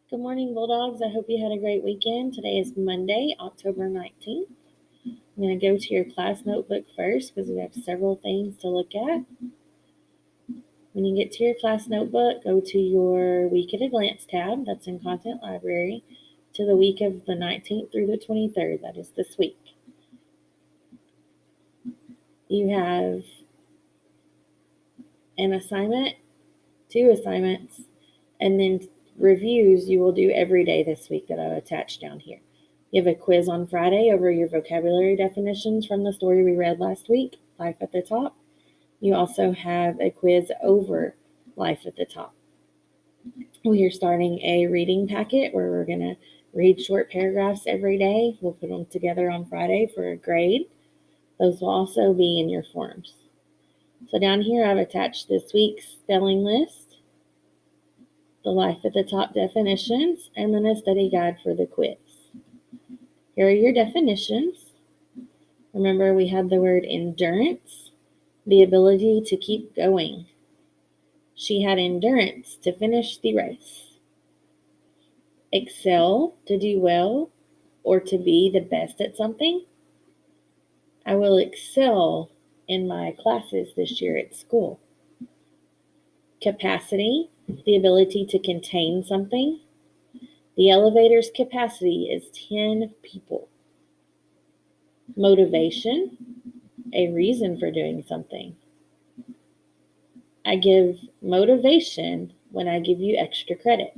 Good morning, Bulldogs. I hope you had a great weekend. Today is Monday, October 19th. I'm going to go to your class notebook first because we have several things to look at. When you get to your class notebook, go to your Week at a Glance tab. That's in Content Library to the week of the 19th through the 23rd. That is this week. You have an assignment, 2 assignments, and then reviews you will do every day this week that I've attached down here. You have a quiz on Friday over your vocabulary definitions from the story we read last week, Life at the Top. You also have a quiz over Life at the Top. We are starting a reading packet where we're going to read short paragraphs every day. We'll put them together on Friday for a grade. Those will also be in your forms. So down here I've attached this week's spelling list, the Life at the Top definitions, and then a study guide for the quiz. Here are your definitions. Remember, we had the word endurance, the ability to keep going. She had endurance to finish the race. Excel, to do well, or to be the best at something. I will excel in my classes this year at school. Capacity, the ability to contain something. The elevator's capacity is 10 people. Motivation, a reason for doing something. I give motivation when I give you extra credit.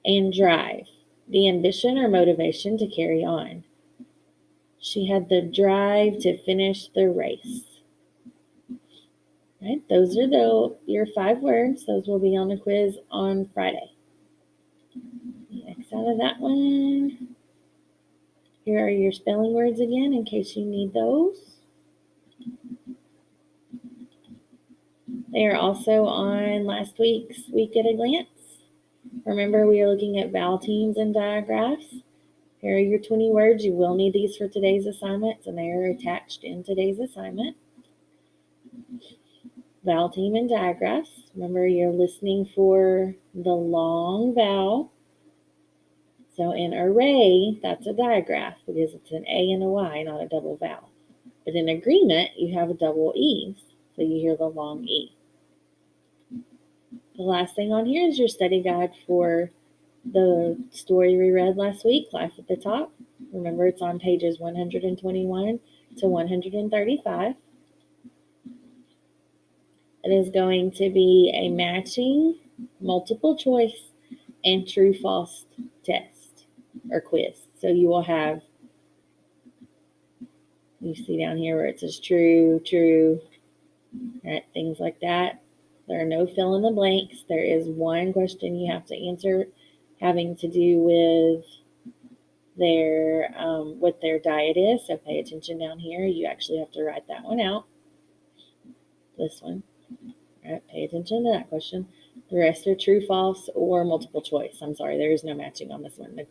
And drive, the ambition or motivation to carry on. She had the drive to finish the race. Right? Those are your 5 words. Those will be on the quiz on Friday. X out of that one. Here are your spelling words again in case you need those. They are also on last week's Week at a Glance. Remember, we are looking at vowel teams and digraphs. Here are your 20 words. You will need these for today's assignments, and they are attached in today's assignment. Vowel team and digraphs. Remember, you're listening for the long vowel. So in array, that's a digraph because it's an A and a Y, not a double vowel. But in agreement, you have a double E, so you hear the long E. The last thing on here is your study guide for the story we read last week, Life at the Top. Remember, it's on pages 121 to 135. It is going to be a matching, multiple choice, and true-false test or quiz. So you will have, you see down here where it says true, true, right, things like that. There are no fill in the blanks. There is one question you have to answer having to do with their what their diet is. So pay attention down here. You actually have to write that one out. This one. All right, pay attention to that question. The rest are true, false, or multiple choice. I'm sorry, there is no matching on this one. The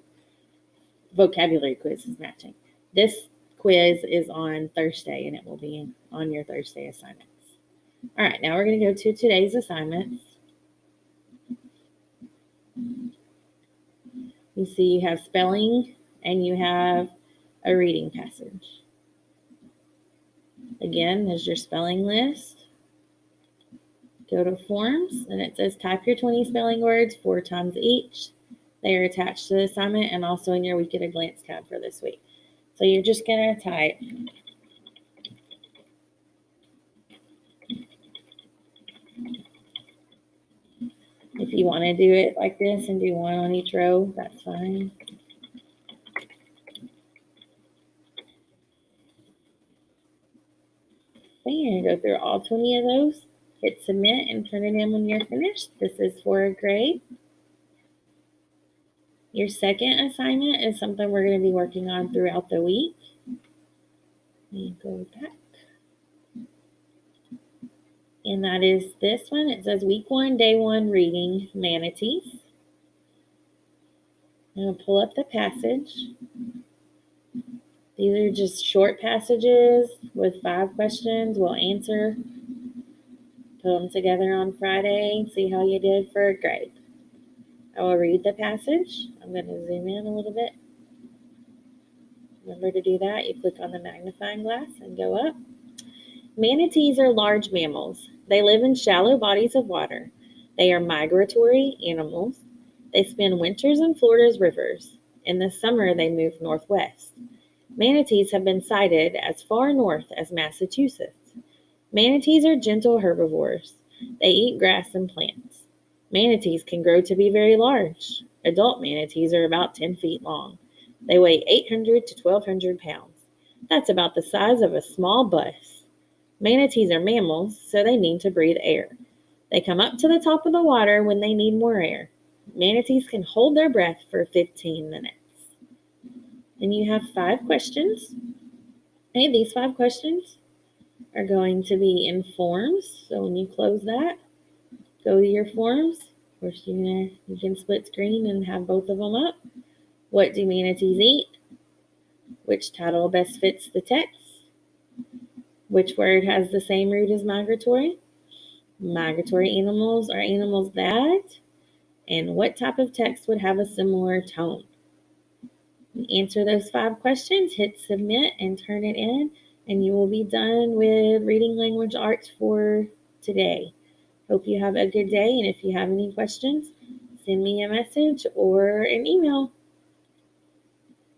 vocabulary quiz is matching. This quiz is on Thursday, and it will be on your Thursday assignments. All right, now we're going to go to today's assignments. You see you have spelling, and you have a reading passage. Again, there's your spelling list. Go to forms, and it says type your 20 spelling words 4 times each. They are attached to the assignment and also in your Week at a Glance tab for this week. So you're just going to type if you want to do it like this and do 1 on each row, that's fine. Okay, you're going to go through all 20 of those. Hit submit and turn it in when you're finished. This is for a grade. Your second assignment is something we're going to be working on throughout the week. Let me go back. And that is this one. It says week 1, day 1, reading manatees. I'm going to pull up the passage. These are just short passages with 5 questions. We'll answer, put them together on Friday, see how you did for a grade. I will read the passage. I'm going to zoom in a little bit. Remember to do that. You click on the magnifying glass and go up. Manatees are large mammals. They live in shallow bodies of water. They are migratory animals. They spend winters in Florida's rivers. In the summer, they move northwest. Manatees have been sighted as far north as Massachusetts. Manatees are gentle herbivores. They eat grass and plants. Manatees can grow to be very large. Adult manatees are about 10 feet long. They weigh 800 to 1,200 pounds. That's about the size of a small bus. Manatees are mammals, so they need to breathe air. They come up to the top of the water when they need more air. Manatees can hold their breath for 15 minutes. And you have 5 questions. Hey, these 5 questions are going to be in forms. So when you close that, go to your forms. Of course, you can split screen and have both of them up. What do manatees eat? Which title best fits the text? Which word has the same root as migratory? Migratory animals are animals that, and what type of text would have a similar tone? Answer those 5 questions, hit submit, and turn it in, and you will be done with reading language arts for today. Hope you have a good day, and if you have any questions, send me a message or an email.